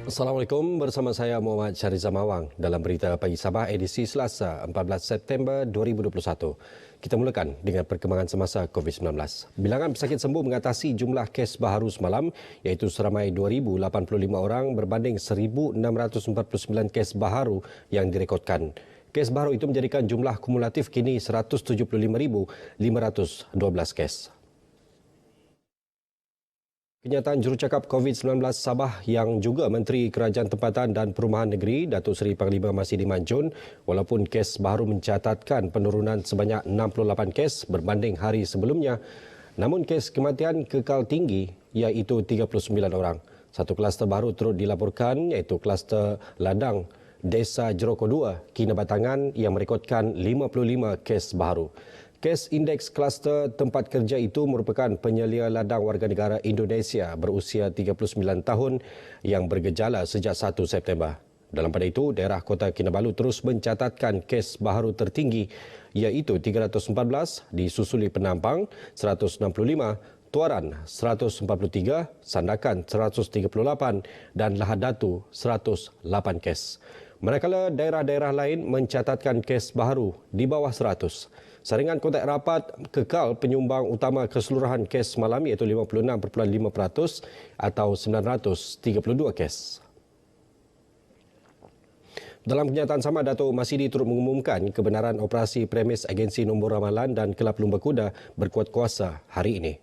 Assalamualaikum, bersama saya Muhammad Syariza Mawang dalam berita pagi Sabah edisi Selasa 14 September 2021. Kita mulakan dengan perkembangan semasa COVID-19. Bilangan pesakit sembuh mengatasi jumlah kes baharu semalam iaitu seramai 2,085 orang berbanding 1,649 kes baharu yang direkodkan. Kes baharu itu menjadikan jumlah kumulatif kini 175,512 kes. Kenyataan jurucakap COVID-19 Sabah yang juga Menteri Kerajaan Tempatan dan Perumahan Negeri Datuk Seri Panglima Masidi Manjun, walaupun kes baru mencatatkan penurunan sebanyak 68 kes berbanding hari sebelumnya, namun kes kematian kekal tinggi iaitu 39 orang. Satu kluster baru turut dilaporkan iaitu kluster Ladang Desa Jeroko 2 Kinabatangan yang merekodkan 55 kes baru. Kes indeks kluster tempat kerja itu merupakan penyelia ladang warga negara Indonesia berusia 39 tahun yang bergejala sejak 1 September. Dalam pada itu, daerah Kota Kinabalu terus mencatatkan kes baharu tertinggi iaitu 314, disusuli Penampang 165, Tuaran 143, Sandakan 138 dan Lahad Datu 108 kes. Manakala daerah-daerah lain mencatatkan kes baharu di bawah 100. Saringan kontak rapat kekal penyumbang utama keseluruhan kes malam iaitu 56.5% atau 932 kes. Dalam kenyataan sama, Datuk Masidi turut mengumumkan kebenaran operasi premis agensi nombor ramalan dan kelab lumba kuda berkuat kuasa hari ini.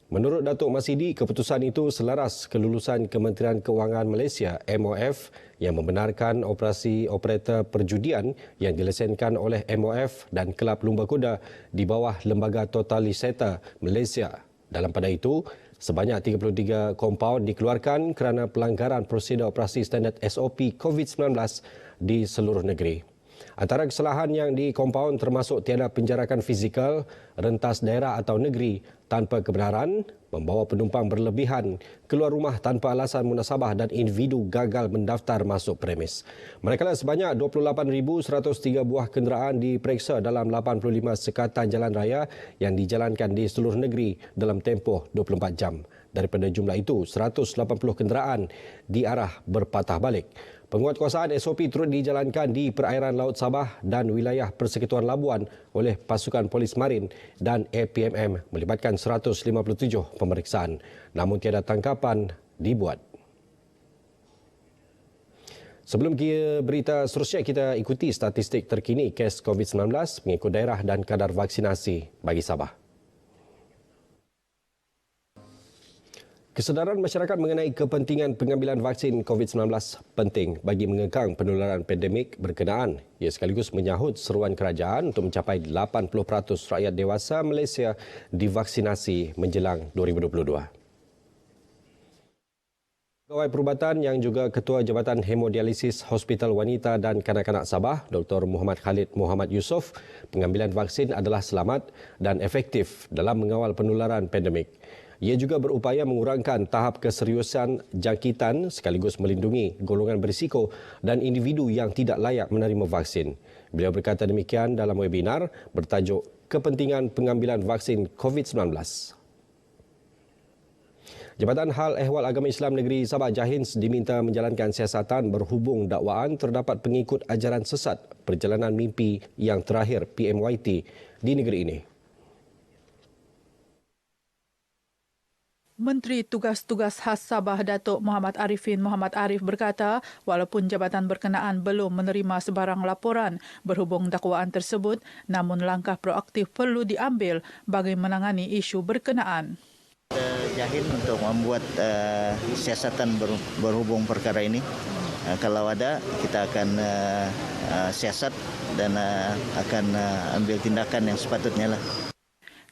Menurut Datuk Masidi, keputusan itu selaras kelulusan Kementerian Kewangan Malaysia MOF yang membenarkan operasi operator perjudian yang dilesenkan oleh MOF dan Kelab Lumba Kuda di bawah Lembaga Totalisata Malaysia. Dalam pada itu, sebanyak 33 kompaun dikeluarkan kerana pelanggaran prosedur operasi standard SOP COVID-19 di seluruh negeri. Antara kesalahan yang dikompaun termasuk tiada penjarakan fizikal, rentas daerah atau negeri tanpa kebenaran, membawa penumpang berlebihan, keluar rumah tanpa alasan munasabah dan individu gagal mendaftar masuk premis. Manakala sebanyak 28,103 buah kenderaan diperiksa dalam 85 sekatan jalan raya yang dijalankan di seluruh negeri dalam tempoh 24 jam. Daripada jumlah itu, 180 kenderaan diarah berpatah balik. Penguatkuasaan SOP turut dijalankan di perairan Laut Sabah dan wilayah Persekutuan Labuan oleh pasukan polis marin dan APMM melibatkan 157 pemeriksaan. Namun tiada tangkapan dibuat. Sebelum berita seterusnya, kita ikuti statistik terkini kes COVID-19 mengikut daerah dan kadar vaksinasi bagi Sabah. Kesedaran masyarakat mengenai kepentingan pengambilan vaksin COVID-19 penting bagi mengekang penularan pandemik berkenaan. Ia sekaligus menyahut seruan kerajaan untuk mencapai 80% rakyat dewasa Malaysia divaksinasi menjelang 2022. Pegawai Perubatan yang juga Ketua Jabatan Hemodialisis Hospital Wanita dan Kanak-kanak Sabah, Dr. Muhammad Khalid Muhammad Yusof, pengambilan vaksin adalah selamat dan efektif dalam mengawal penularan pandemik. Ia juga berupaya mengurangkan tahap keseriusan jangkitan sekaligus melindungi golongan berisiko dan individu yang tidak layak menerima vaksin. Beliau berkata demikian dalam webinar bertajuk Kepentingan Pengambilan Vaksin COVID-19. Jabatan Hal Ehwal Agama Islam Negeri Sabah Jahins diminta menjalankan siasatan berhubung dakwaan terdapat pengikut ajaran sesat perjalanan mimpi yang terakhir PMYT di negeri ini. Menteri Tugas-Tugas Khas Sabah Datuk Muhammad Arifin Muhammad Arif berkata, walaupun jabatan berkenaan belum menerima sebarang laporan berhubung dakwaan tersebut, namun langkah proaktif perlu diambil bagi menangani isu berkenaan. Jahil untuk membuat siasatan berhubung perkara ini. Kalau ada, kita akan siasat dan akan ambil tindakan yang sepatutnya lah.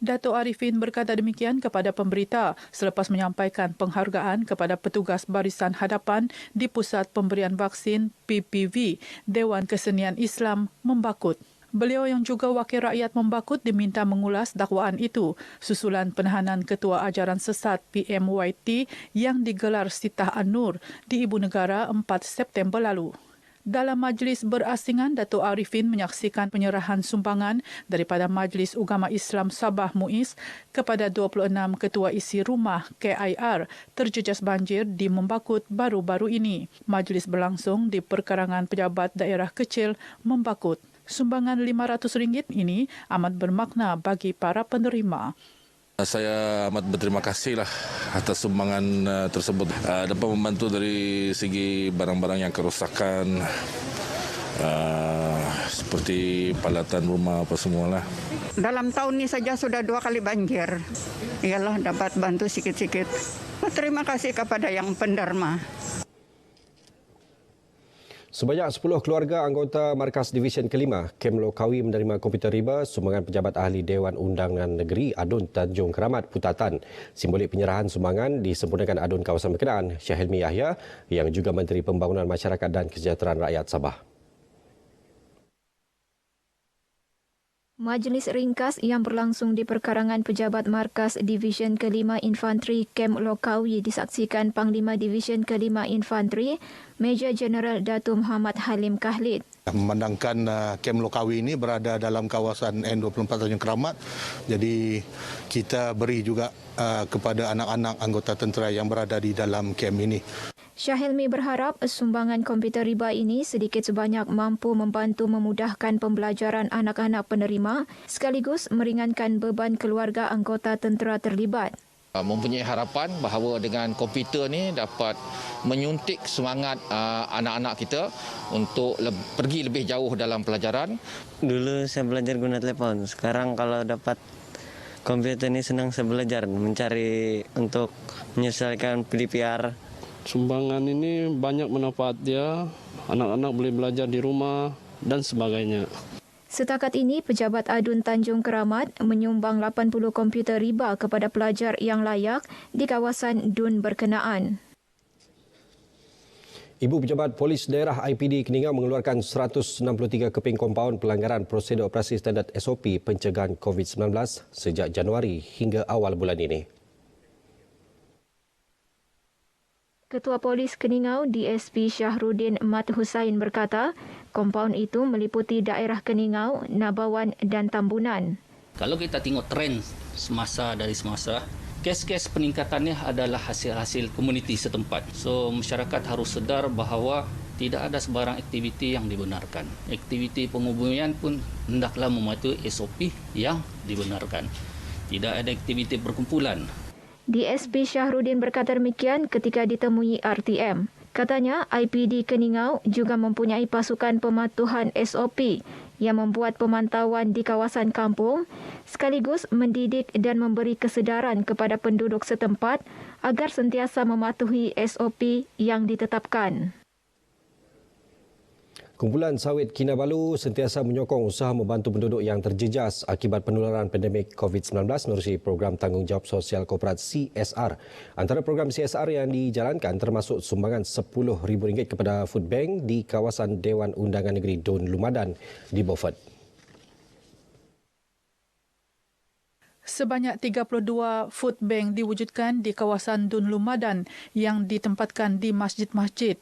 Datuk Arifin berkata demikian kepada pemberita selepas menyampaikan penghargaan kepada petugas barisan hadapan di Pusat Pemberian Vaksin PPV Dewan Kesenian Islam Membakut. Beliau yang juga wakil rakyat Membakut diminta mengulas dakwaan itu susulan penahanan Ketua Ajaran Sesat PMYT yang digelar Sitah An-Nur di Ibu Negara 4 September lalu. Dalam majlis berasingan, Datuk Arifin menyaksikan penyerahan sumbangan daripada Majlis Ugama Islam Sabah Muiz kepada 26 ketua isi rumah KIR terjejas banjir di Membakut baru-baru ini. Majlis berlangsung di perkarangan pejabat daerah kecil Membakut. Sumbangan RM500 ini amat bermakna bagi para penerima. Saya amat berterima kasih atas sumbangan tersebut. Dapat membantu dari segi barang-barang yang kerosakan, seperti palatan rumah apa semualah. Dalam tahun ini saja sudah 2 kali banjir. Ialah dapat bantu sikit-sikit. Terima kasih kepada yang penderma. Sebanyak 10 keluarga anggota Markas Divisyen Kelima, Kem Lokawi menerima komputer riba sumbangan pejabat ahli Dewan Undangan Negeri Adun Tanjung Keramat Putatan. Simbolik penyerahan sumbangan disempurnakan Adun Kawasan Berkenaan Syahilmi Yahya yang juga Menteri Pembangunan Masyarakat dan Kesejahteraan Rakyat Sabah. Majlis ringkas yang berlangsung di perkarangan pejabat Markas Divisyen Kelima Infanteri Kem Lokawi disaksikan Panglima Divisyen Kelima Infanteri Major Jeneral Datuk Muhammad Halim Khalid. Memandangkan Kem Lokawi ini berada dalam kawasan N24 Tanjung Keramat, jadi kita beri juga kepada anak-anak anggota tentera yang berada di dalam kem ini. Syahilmi berharap sumbangan komputer riba ini sedikit sebanyak mampu membantu memudahkan pembelajaran anak-anak penerima sekaligus meringankan beban keluarga anggota tentera terlibat. Mempunyai harapan bahawa dengan komputer ni dapat menyuntik semangat anak-anak kita untuk pergi lebih jauh dalam pelajaran. Dulu saya belajar guna telepon, sekarang kalau dapat komputer ini senang saya belajar mencari untuk menyelesaikan PDPR. Sumbangan ini banyak manfaat dia, anak-anak boleh belajar di rumah dan sebagainya. Setakat ini, Pejabat Adun Tanjung Keramat menyumbang 80 komputer riba kepada pelajar yang layak di kawasan DUN berkenaan. Ibu Pejabat Polis Daerah IPD Keningau mengeluarkan 163 keping kompaun pelanggaran prosedur operasi standard SOP pencegahan COVID-19 sejak Januari hingga awal bulan ini. Ketua Polis Keningau DSP Syahrudin Mat Hussain berkata, kompaun itu meliputi daerah Keningau, Nabawan dan Tambunan. Kalau kita tengok trend semasa, kes-kes peningkatannya adalah hasil-hasil komuniti setempat. So, masyarakat harus sedar bahawa tidak ada sebarang aktiviti yang dibenarkan. Aktiviti pengubumian pun hendaklah mematuhi SOP yang dibenarkan. Tidak ada aktiviti perkumpulan. DSP Syahrudin berkata demikian ketika ditemui RTM. Katanya, IPD Keningau juga mempunyai pasukan pematuhan SOP yang membuat pemantauan di kawasan kampung sekaligus mendidik dan memberi kesedaran kepada penduduk setempat agar sentiasa mematuhi SOP yang ditetapkan. Kumpulan Sawit Kinabalu sentiasa menyokong usaha membantu penduduk yang terjejas akibat penularan pandemik COVID-19 menerusi program tanggungjawab sosial korporat CSR. Antara program CSR yang dijalankan termasuk sumbangan RM10,000 kepada Food Bank di kawasan Dewan Undangan Negeri Dun Lumadan di Beaufort. Sebanyak 32 food bank diwujudkan di kawasan Dun Lumadan yang ditempatkan di masjid-masjid.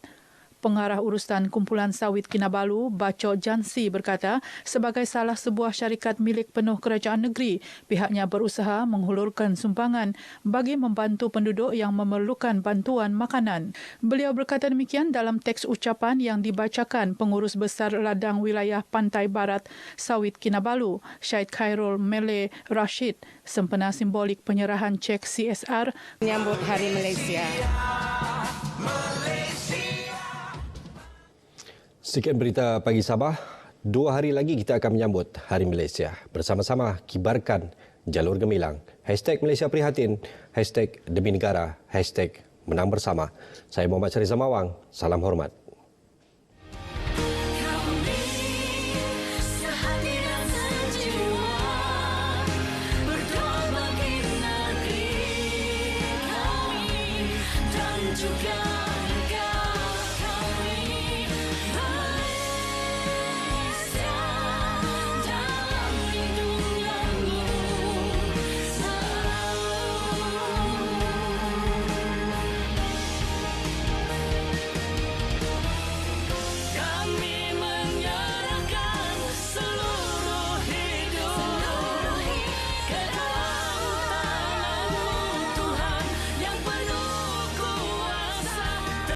Pengarah urusan Kumpulan Sawit Kinabalu, Baco Jansi berkata, sebagai salah sebuah syarikat milik penuh kerajaan negeri, pihaknya berusaha menghulurkan sumbangan bagi membantu penduduk yang memerlukan bantuan makanan. Beliau berkata demikian dalam teks ucapan yang dibacakan Pengurus Besar Ladang Wilayah Pantai Barat Sawit Kinabalu, Syed Khairul Mele Rashid, sempena simbolik penyerahan cek CSR Menyambut Hari Malaysia. Sekian berita pagi Sabah. 2 hari lagi kita akan menyambut Hari Malaysia. Bersama-sama kibarkan jalur gemilang. #Malaysia Prihatin, #Demi Negara, #Menang Bersama. Saya Muhammad Syariza Mawang. Salam hormat. Juga